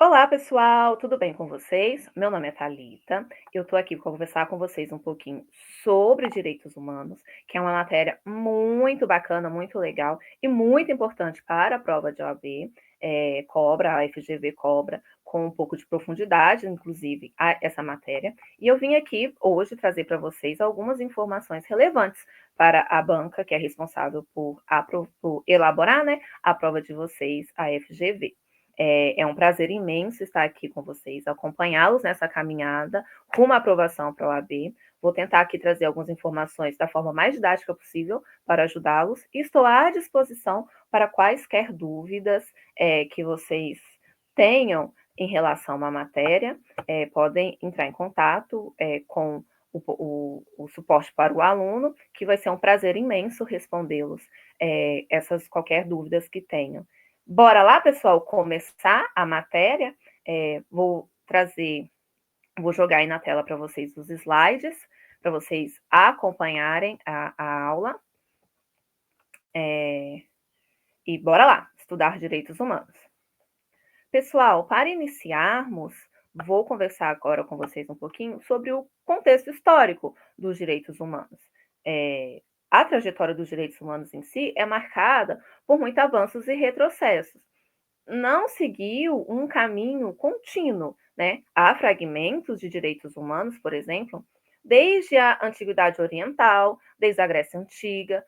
Olá, pessoal, tudo bem com vocês? Meu nome é Thalita. Eu estou aqui para conversar com vocês um pouquinho sobre direitos humanos, que é uma matéria muito bacana, muito legal e muito importante para a prova de OAB. Cobra, a FGV cobra com um pouco de profundidade, inclusive, essa matéria. E eu vim aqui hoje trazer para vocês algumas informações relevantes para a banca, que é responsável por elaborar, né, a prova de vocês, a FGV. É um prazer imenso estar aqui com vocês, acompanhá-los nessa caminhada rumo à aprovação para a OAB. Vou tentar aqui trazer algumas informações da forma mais didática possível para ajudá-los e estou à disposição para quaisquer dúvidas que vocês tenham em relação à matéria. Podem entrar em contato com o suporte para o aluno, que vai ser um prazer imenso respondê-los essas qualquer dúvidas que tenham. Bora lá, pessoal, começar a matéria. Vou jogar aí na tela para vocês os slides, para vocês acompanharem a aula. E bora lá, estudar direitos humanos. Pessoal, para iniciarmos, vou conversar agora com vocês um pouquinho sobre o contexto histórico dos direitos humanos. A trajetória dos direitos humanos em si é marcada por muitos avanços e retrocessos. Não seguiu um caminho contínuo, né? Há fragmentos de direitos humanos, por exemplo, desde a Antiguidade Oriental, desde a Grécia Antiga,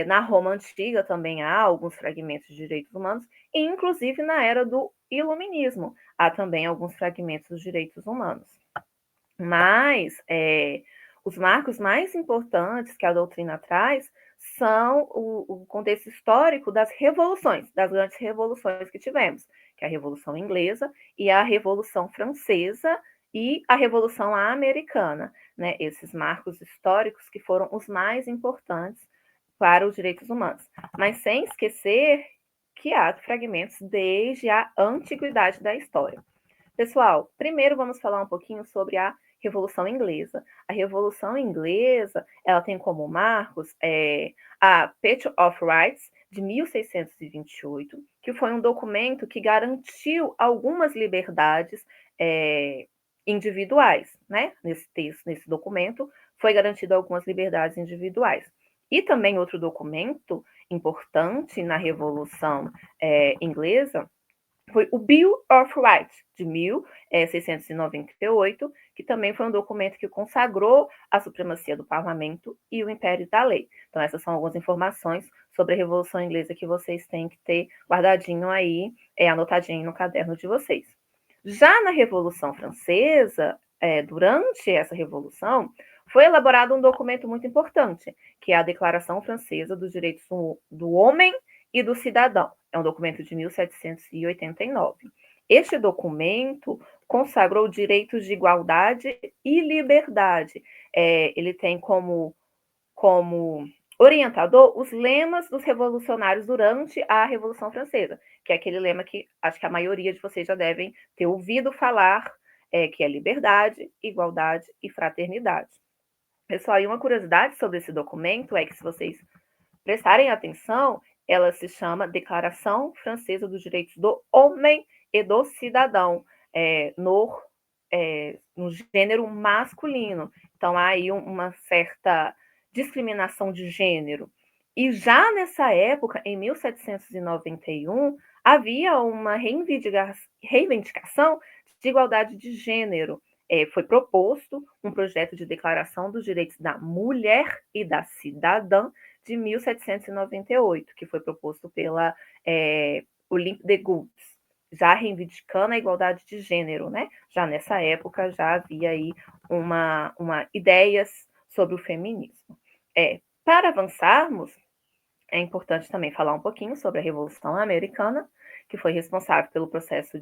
na Roma Antiga também há alguns fragmentos de direitos humanos, e inclusive na era do Iluminismo há também alguns fragmentos dos direitos humanos. Mas os marcos mais importantes que a doutrina traz são o contexto histórico das revoluções, das grandes revoluções que tivemos, que é a Revolução Inglesa e a Revolução Francesa e a Revolução Americana, né? Esses marcos históricos que foram os mais importantes para os direitos humanos. Mas sem esquecer que há fragmentos desde a antiguidade da história. Pessoal, primeiro vamos falar um pouquinho sobre a Revolução Inglesa. A Revolução Inglesa, ela tem como marcos a Patent of Rights, de 1628, que foi um documento que garantiu algumas liberdades individuais, né? Nesse texto, nesse documento, foi garantido algumas liberdades individuais. E também outro documento importante na Revolução Inglesa foi o Bill of Rights, de 1698, que também foi um documento que consagrou a supremacia do parlamento e o império da lei. Então, essas são algumas informações sobre a Revolução Inglesa que vocês têm que ter guardadinho aí, anotadinho no caderno de vocês. Já na Revolução Francesa, durante essa revolução, foi elaborado um documento muito importante, que é a Declaração Francesa dos Direitos do Homem e do Cidadão. É um documento de 1789. Este documento consagrou direitos de igualdade e liberdade. Ele tem como orientador os lemas dos revolucionários durante a Revolução Francesa, que é aquele lema que acho que a maioria de vocês já devem ter ouvido falar, que é liberdade, igualdade e fraternidade. Pessoal, e uma curiosidade sobre esse documento é que, se vocês prestarem atenção, ela se chama Declaração Francesa dos Direitos do Homem e do Cidadão, no gênero masculino. Então, há aí uma certa discriminação de gênero. E já nessa época, em 1791, havia uma reivindicação de igualdade de gênero. Foi proposto um projeto de declaração dos direitos da mulher e da cidadã de 1798, que foi proposto pela Olympe de Gouges, já reivindicando a igualdade de gênero, né? Já nessa época já havia aí uma ideias sobre o feminismo. Para avançarmos, é importante também falar um pouquinho sobre a Revolução Americana, que foi responsável pelo processo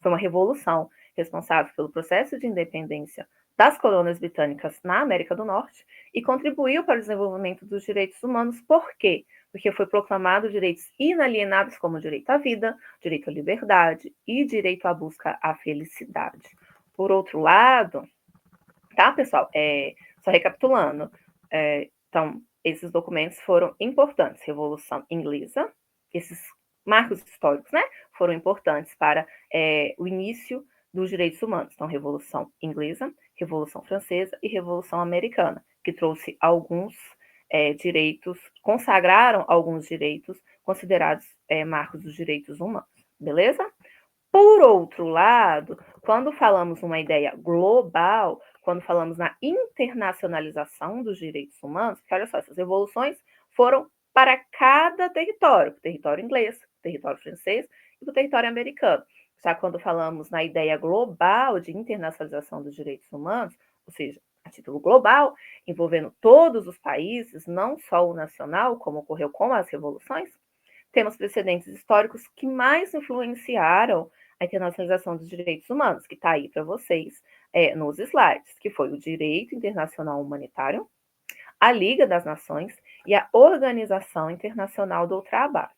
foi uma revolução responsável pelo processo de independência das colônias britânicas na América do Norte e contribuiu para o desenvolvimento dos direitos humanos. Por quê? Porque foi proclamado direitos inalienáveis como direito à vida, direito à liberdade e direito à busca à felicidade. Por outro lado, tá, pessoal? Só recapitulando. Então, esses documentos foram importantes. Revolução Inglesa, esses marcos históricos, né, foram importantes para o início dos direitos humanos. Então, Revolução Inglesa, Revolução Francesa e Revolução Americana, que trouxe alguns direitos, consagraram alguns direitos considerados marcos dos direitos humanos, beleza? Por outro lado, quando falamos uma ideia global, quando falamos na internacionalização dos direitos humanos, porque olha só, essas revoluções foram para cada território, o território inglês, o território francês e o território americano. Já quando falamos na ideia global de internacionalização dos direitos humanos, ou seja, a título global, envolvendo todos os países, não só o nacional, como ocorreu com as revoluções, temos precedentes históricos que mais influenciaram a internacionalização dos direitos humanos, que está aí para vocês nos slides, que foi o direito internacional humanitário, a Liga das Nações e a Organização Internacional do Trabalho.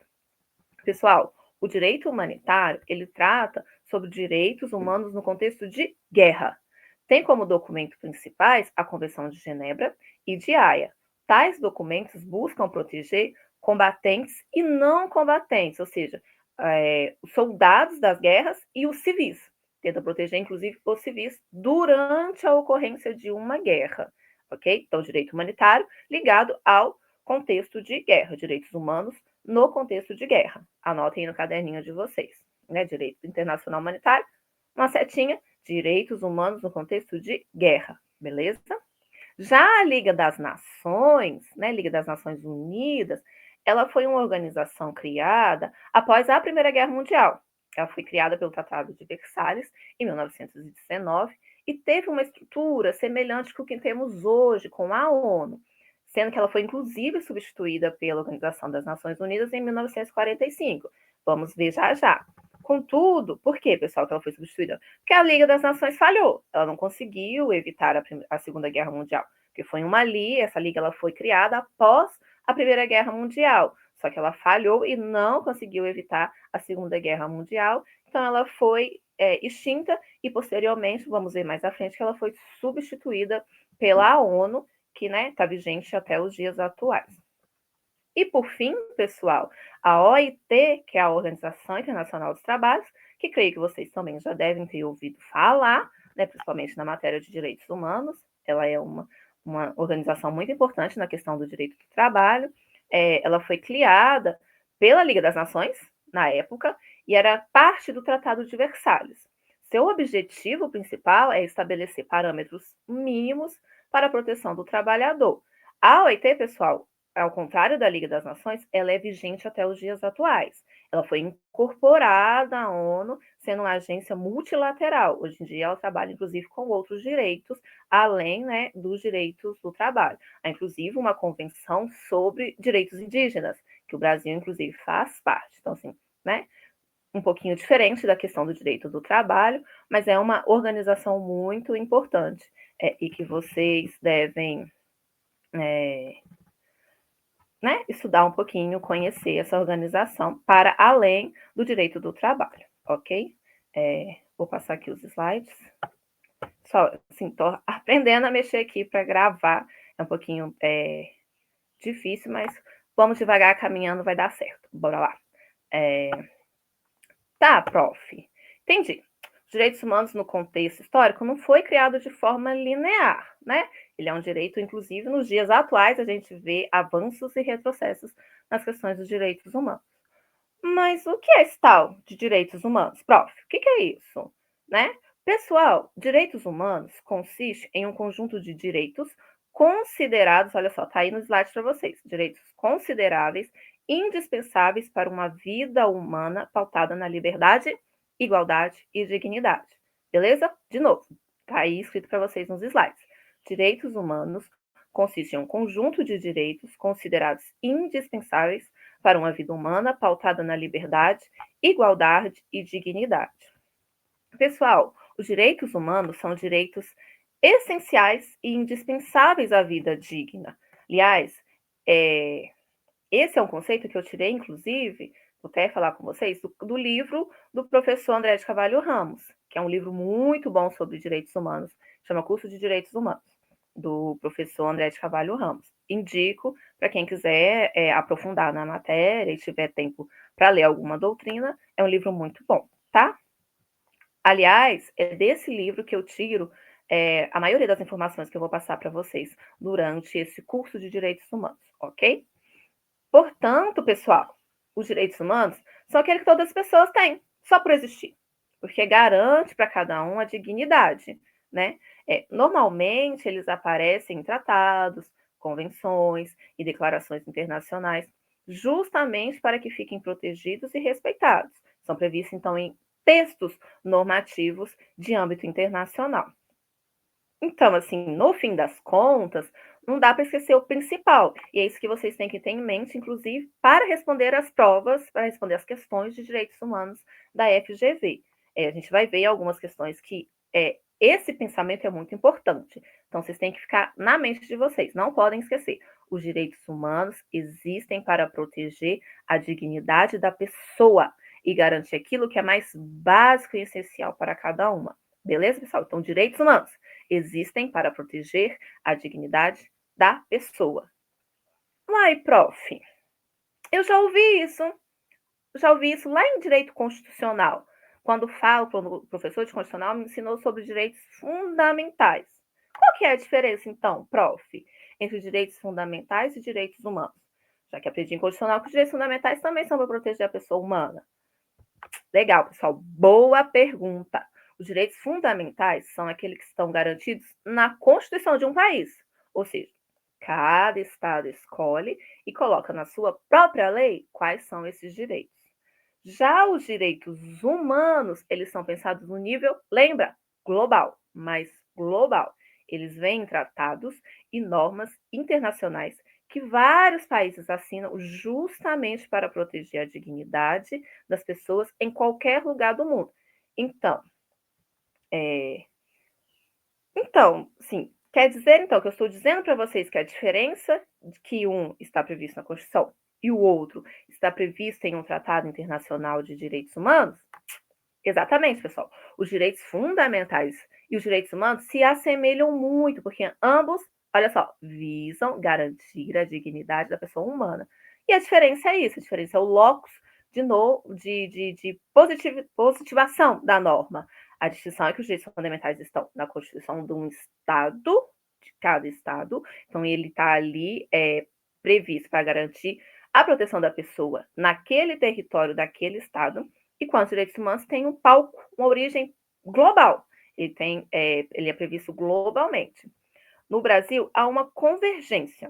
Pessoal, o direito humanitário, ele trata sobre direitos humanos no contexto de guerra. Tem como documentos principais a Convenção de Genebra e de Haia. Tais documentos buscam proteger combatentes e não combatentes, ou seja, os soldados das guerras e os civis. Tenta proteger, inclusive, os civis durante a ocorrência de uma guerra, ok? Então, direito humanitário ligado ao contexto de guerra, direitos humanos no contexto de guerra. Anotem aí no caderninho de vocês, né? Direito internacional humanitário, uma setinha, direitos humanos no contexto de guerra, beleza? Já a Liga das Nações, né, Liga das Nações Unidas, ela foi uma organização criada após a Primeira Guerra Mundial. Ela foi criada pelo Tratado de Versalhes em 1919 e teve uma estrutura semelhante com o que temos hoje com a ONU, sendo que ela foi inclusive substituída pela Organização das Nações Unidas em 1945. Vamos ver já já. Contudo, por que, pessoal, que ela foi substituída? Porque a Liga das Nações falhou. Ela não conseguiu evitar a Segunda Guerra Mundial, porque foi uma liga, essa liga ela foi criada após a Primeira Guerra Mundial. Só que ela falhou e não conseguiu evitar a Segunda Guerra Mundial. Então ela foi extinta e posteriormente, vamos ver mais à frente, que ela foi substituída pela ONU, que está vigente até os dias atuais. E, por fim, pessoal, a OIT, que é a Organização Internacional dos Trabalhos, que creio que vocês também já devem ter ouvido falar, né, principalmente na matéria de direitos humanos. Ela é uma organização muito importante na questão do direito do trabalho. Ela foi criada pela Liga das Nações, na época, e era parte do Tratado de Versalhes. Seu objetivo principal é estabelecer parâmetros mínimos para a proteção do trabalhador. A OIT, pessoal, ao contrário da Liga das Nações, ela é vigente até os dias atuais. Ela foi incorporada à ONU, sendo uma agência multilateral. Hoje em dia, ela trabalha, inclusive, com outros direitos, além dos direitos do trabalho. Há, inclusive, uma convenção sobre direitos indígenas, que o Brasil, inclusive, faz parte. Então, assim, um pouquinho diferente da questão do direito do trabalho, mas é uma organização muito importante e que vocês devem estudar um pouquinho, conhecer essa organização para além do direito do trabalho, ok? Vou passar aqui os slides. Só, assim, tô aprendendo a mexer aqui para gravar. É um pouquinho difícil, mas vamos devagar, caminhando, vai dar certo. Bora lá. Tá, prof. Entendi. Os direitos humanos no contexto histórico não foi criado de forma linear, né? Ele é um direito, inclusive, nos dias atuais, a gente vê avanços e retrocessos nas questões dos direitos humanos. Mas o que é esse tal de direitos humanos, prof? O que é isso? Pessoal, direitos humanos consiste em um conjunto de direitos considerados, olha só, tá aí no slide para vocês, direitos consideráveis, indispensáveis para uma vida humana pautada na liberdade, igualdade e dignidade. Beleza? De novo, tá aí escrito para vocês nos slides. Direitos humanos consistem em um conjunto de direitos considerados indispensáveis para uma vida humana pautada na liberdade, igualdade e dignidade. Pessoal, os direitos humanos são direitos essenciais e indispensáveis à vida digna. Aliás, esse é um conceito que eu tirei, inclusive, vou até falar com vocês, do livro do professor André de Carvalho Ramos, que é um livro muito bom sobre direitos humanos, chama Curso de Direitos Humanos. do professor André de Carvalho Ramos. Indico para quem quiser aprofundar na matéria e tiver tempo para ler alguma doutrina, é um livro muito bom, tá? Aliás, é desse livro que eu tiro a maioria das informações que eu vou passar para vocês durante esse curso de Direitos Humanos, ok? Portanto, pessoal, os direitos humanos são aqueles que todas as pessoas têm, só por existir, porque garante para cada um a dignidade, né? Normalmente, eles aparecem em tratados, convenções e declarações internacionais, justamente para que fiquem protegidos e respeitados. São previstos, então, em textos normativos de âmbito internacional. Então, assim, no fim das contas, não dá para esquecer o principal. E é isso que vocês têm que ter em mente, inclusive, para responder as provas, para responder as questões de direitos humanos da FGV. A gente vai ver algumas questões que esse pensamento é muito importante. Então, vocês têm que ficar na mente de vocês, não podem esquecer. Os direitos humanos existem para proteger a dignidade da pessoa e garantir aquilo que é mais básico e essencial para cada uma. Beleza, pessoal? Então, direitos humanos existem para proteger a dignidade da pessoa. Uai, prof, eu já ouvi isso lá em direito constitucional, quando o professor de constitucional me ensinou sobre direitos fundamentais. Qual que é a diferença, então, prof, entre direitos fundamentais e direitos humanos? Já que aprendi em constitucional que os direitos fundamentais também são para proteger a pessoa humana. Legal, pessoal, boa pergunta. Os direitos fundamentais são aqueles que estão garantidos na Constituição de um país. Ou seja, cada estado escolhe e coloca na sua própria lei quais são esses direitos. Já os direitos humanos, eles são pensados no nível, lembra, global, mas global. Eles vêm em tratados e normas internacionais que vários países assinam justamente para proteger a dignidade das pessoas em qualquer lugar do mundo. Então, sim, quer dizer, então, que eu estou dizendo para vocês que a diferença de que um está previsto na Constituição e o outro está previsto em um tratado internacional de direitos humanos? Exatamente, pessoal. Os direitos fundamentais e os direitos humanos se assemelham muito, porque ambos, olha só, visam garantir a dignidade da pessoa humana. E a diferença é isso, a diferença é o locus de positivação da norma. A distinção é que os direitos fundamentais estão na Constituição de um Estado, de cada Estado, então ele está ali previsto para garantir a proteção da pessoa naquele território daquele Estado, enquanto os direitos humanos têm um palco, uma origem global. Ele é previsto globalmente. No Brasil, há uma convergência,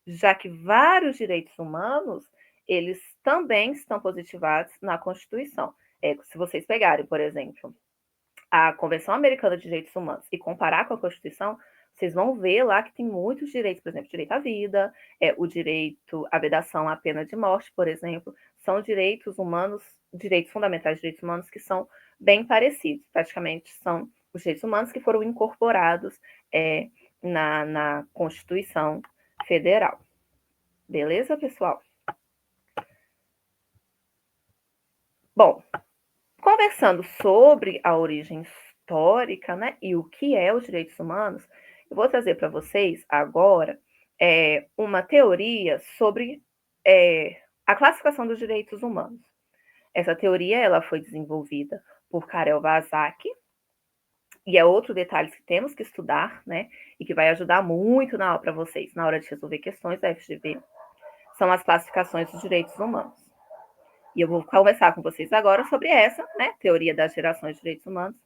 já que vários direitos humanos, eles também estão positivados na Constituição. Se vocês pegarem, por exemplo, a Convenção Americana de Direitos Humanos e comparar com a Constituição, vocês vão ver lá que tem muitos direitos, por exemplo, direito à vida, o direito à vedação à pena de morte, por exemplo, são direitos humanos, direitos fundamentais de direitos humanos que são bem parecidos, praticamente são os direitos humanos que foram incorporados na Constituição Federal. Beleza, pessoal? Bom, conversando sobre a origem histórica, né, e o que é os direitos humanos, eu vou trazer para vocês agora uma teoria sobre a classificação dos direitos humanos. Essa teoria ela foi desenvolvida por Karel Vazak, e é outro detalhe que temos que estudar, né, e que vai ajudar muito para vocês na hora de resolver questões da FGV, são as classificações dos direitos humanos. E eu vou conversar com vocês agora sobre essa, né, teoria das gerações de direitos humanos,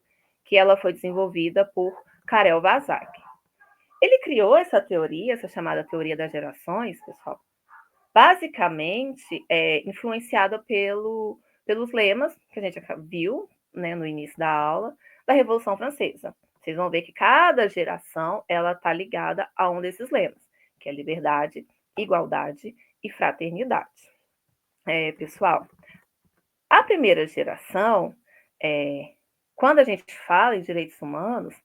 que ela foi desenvolvida por Karel Vazak. Ele criou essa teoria, essa chamada teoria das gerações, pessoal, basicamente influenciada pelos lemas que a gente viu, né, no início da aula, da Revolução Francesa. Vocês vão ver que cada geração ela está ligada a um desses lemas, que é liberdade, igualdade e fraternidade. Pessoal, a primeira geração, quando a gente fala em direitos humanos,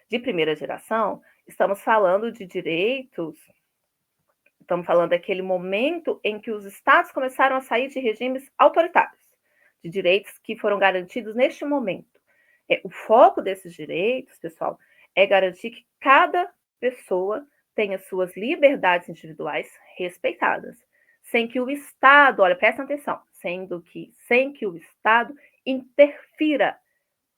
de primeira geração, estamos falando de direitos, estamos falando daquele momento em que os estados começaram a sair de regimes autoritários, de direitos que foram garantidos neste momento. O foco desses direitos, pessoal, é garantir que cada pessoa tenha suas liberdades individuais respeitadas, sem que o Estado, olha, presta atenção, sem que o Estado interfira.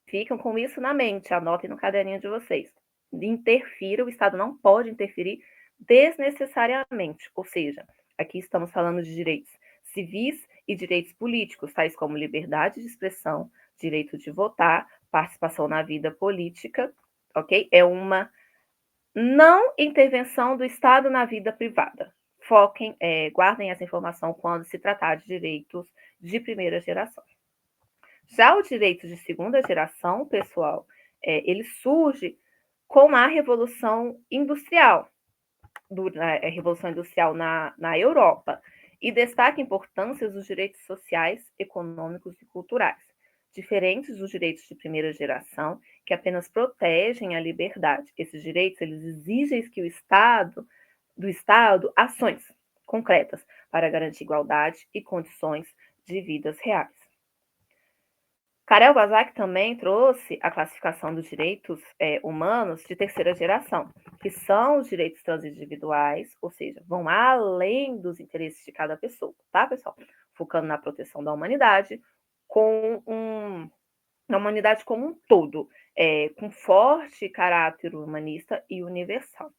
Ficam com isso na mente, anotem no caderninho de vocês. Interfira, o Estado não pode interferir desnecessariamente, ou seja, aqui estamos falando de direitos civis e direitos políticos, tais como liberdade de expressão, direito de votar, participação na vida política, ok? É uma não intervenção do Estado na vida privada. Foquem, guardem essa informação quando se tratar de direitos de primeira geração. Já o direito de segunda geração, pessoal, ele surge com a Revolução Industrial, a Revolução Industrial na Europa, e destaca a importância dos direitos sociais, econômicos e culturais, diferentes dos direitos de primeira geração, que apenas protegem a liberdade. Esses direitos, eles exigem que do Estado ações concretas para garantir igualdade e condições de vidas reais. Karel Bazak também trouxe a classificação dos direitos humanos de terceira geração, que são os direitos transindividuais, ou seja, vão além dos interesses de cada pessoa, tá, pessoal? Focando na proteção da humanidade, na humanidade como um todo, com forte caráter humanista e universal.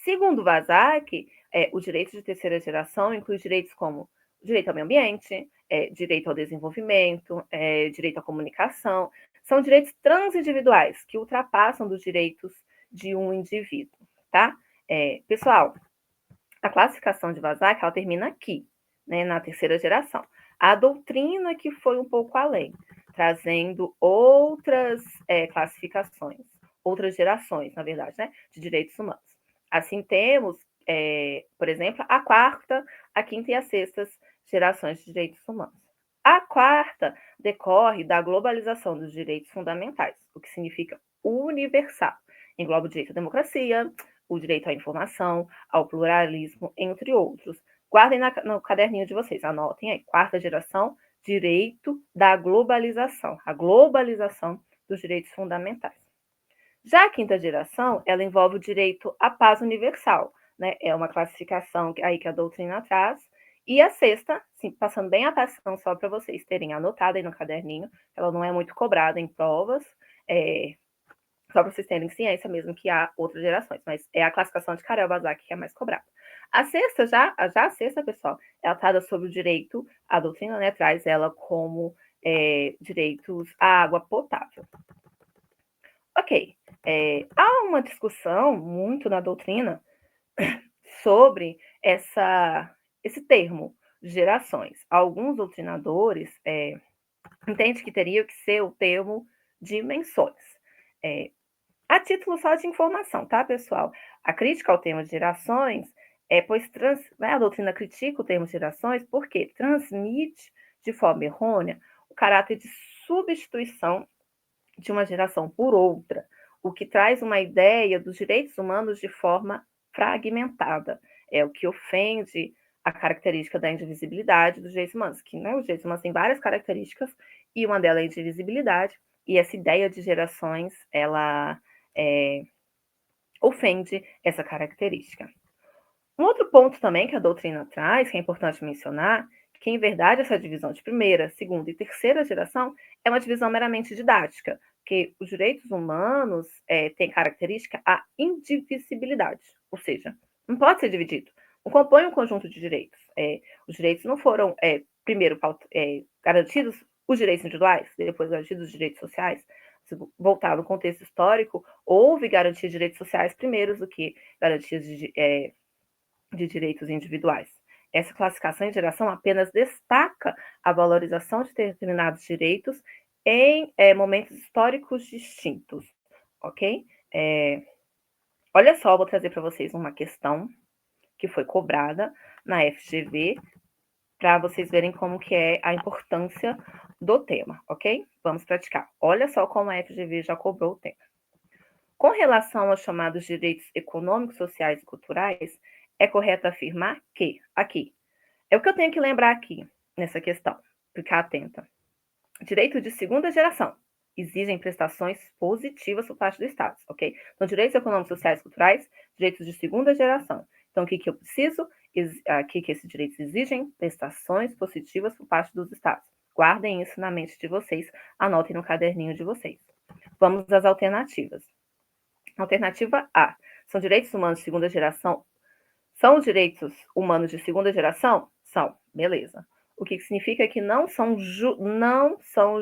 Segundo Bazak, o direito de terceira geração inclui direitos como direito ao meio ambiente, direito ao desenvolvimento, direito à comunicação. São direitos transindividuais que ultrapassam dos direitos de um indivíduo, tá? Pessoal, a classificação de Bazak, ela termina aqui, né, na terceira geração. A doutrina que foi um pouco além, trazendo outras classificações, outras gerações, na verdade, né, de direitos humanos. Assim, temos, por exemplo, a quarta, a quinta e a sexta gerações de direitos humanos. A quarta decorre da globalização dos direitos fundamentais, o que significa universal. Engloba o direito à democracia, o direito à informação, ao pluralismo, entre outros. Guardem no caderninho de vocês, anotem aí. Quarta geração, direito da globalização, a globalização dos direitos fundamentais. Já a quinta geração, ela envolve o direito à paz universal, né? É uma classificação aí que a doutrina traz. E a sexta, sim, passando bem a passão só para vocês terem anotado aí no caderninho, ela não é muito cobrada em provas, só para vocês terem ciência mesmo que há outras gerações, mas é a classificação de Karel Bazak que é mais cobrada. A sexta, já a sexta, pessoal, ela trata sobre o direito, a doutrina, né, traz ela como direitos à água potável. Ok, há uma discussão muito na doutrina sobre esse termo, gerações. Alguns doutrinadores entendem que teria que ser o termo dimensões. A título só de informação, tá, pessoal? A crítica ao termo de gerações pois a doutrina critica o termo gerações porque transmite de forma errônea o caráter de substituição de uma geração por outra, o que traz uma ideia dos direitos humanos de forma fragmentada, o que ofende a característica da indivisibilidade dos direitos humanos, que os direitos humanos têm várias características e uma delas é a indivisibilidade, e essa ideia de gerações, ela ofende essa característica. Um outro ponto também que a doutrina traz, que é importante mencionar, que, em verdade, essa divisão de primeira, segunda e terceira geração é uma divisão meramente didática, porque os direitos humanos têm característica a indivisibilidade, ou seja, não pode ser dividido. Não compõe um conjunto de direitos. Os direitos não foram, primeiro, garantidos os direitos individuais, depois garantidos os direitos sociais. Se voltar no contexto histórico, houve garantia de direitos sociais primeiro do que garantias de direitos individuais. Essa classificação em geração apenas destaca a valorização de determinados direitos em momentos históricos distintos, ok? Olha só, vou trazer para vocês uma questão que foi cobrada na FGV, para vocês verem como que é a importância do tema, ok? Vamos praticar. Olha só como a FGV já cobrou o tema. Com relação aos chamados direitos econômicos, sociais e culturais, é correto afirmar que, aqui, é o que eu tenho que lembrar aqui, nessa questão, ficar atenta. Direito de segunda geração exigem prestações positivas por parte do Estado, ok? Então, direitos econômicos, sociais e culturais direitos de segunda geração. Então, o que eu preciso? O que esses direitos exigem? Prestações positivas por parte dos Estados. Guardem isso na mente de vocês, anotem no caderninho de vocês. Vamos às alternativas. Alternativa A. São direitos humanos de segunda geração? São os direitos humanos de segunda geração? São. Beleza. O que significa que não são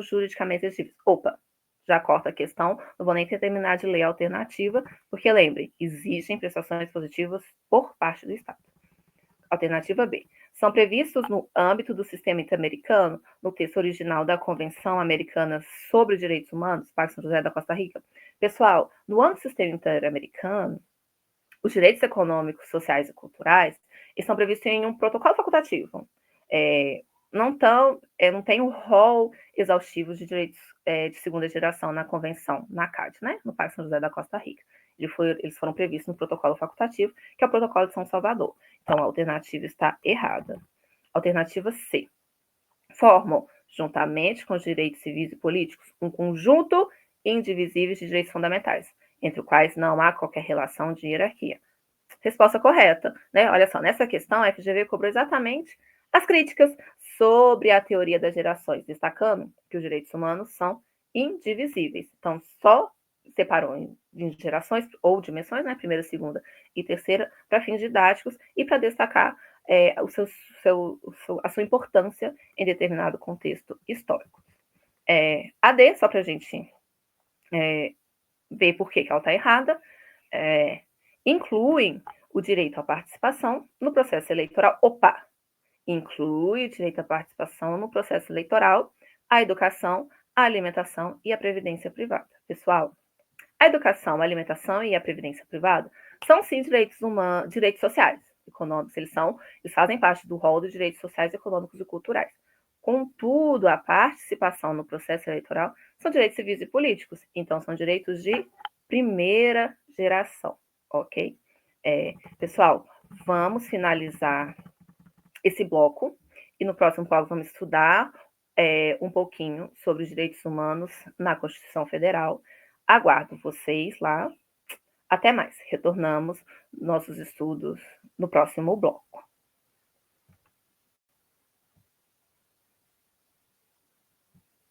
juridicamente elegíveis. Opa, já corta a questão, não vou nem terminar de ler a alternativa, porque lembre, existem prestações positivas por parte do Estado. Alternativa B. São previstos no âmbito do sistema interamericano, no texto original da Convenção Americana sobre Direitos Humanos, Parque São José da Costa Rica. Pessoal, no âmbito do sistema interamericano, os direitos econômicos, sociais e culturais estão previstos em um protocolo facultativo. Não tem um rol exaustivo de direitos de segunda geração na convenção, na CAD, né? No Parque São José da Costa Rica. Eles foram previstos no protocolo facultativo, que é o protocolo de São Salvador. Então, a alternativa está errada. Alternativa C. Formam, juntamente com os direitos civis e políticos, um conjunto indivisível de direitos fundamentais, entre os quais não há qualquer relação de hierarquia. Resposta correta, né? Olha só, nessa questão, a FGV cobrou exatamente as críticas sobre a teoria das gerações, destacando que os direitos humanos são indivisíveis. Então, só separou em gerações ou dimensões, né? Primeira, segunda e terceira, para fins didáticos e para destacar a sua importância em determinado contexto histórico. A D, só para a gente ver por que ela está errada, incluem o direito à participação no processo eleitoral. Inclui o direito à participação no processo eleitoral, a educação, a alimentação e a previdência privada. Pessoal, a educação, a alimentação e a previdência privada são, sim, direitos sociais, econômicos. Eles fazem parte do rol dos direitos sociais, econômicos e culturais. Contudo, a participação no processo eleitoral são direitos civis e políticos. Então, são direitos de primeira geração, ok? Pessoal, vamos finalizar esse bloco e no próximo bloco vamos estudar um pouquinho sobre os direitos humanos na Constituição Federal. Aguardo vocês lá. Até mais. Retornamos nossos estudos no próximo bloco.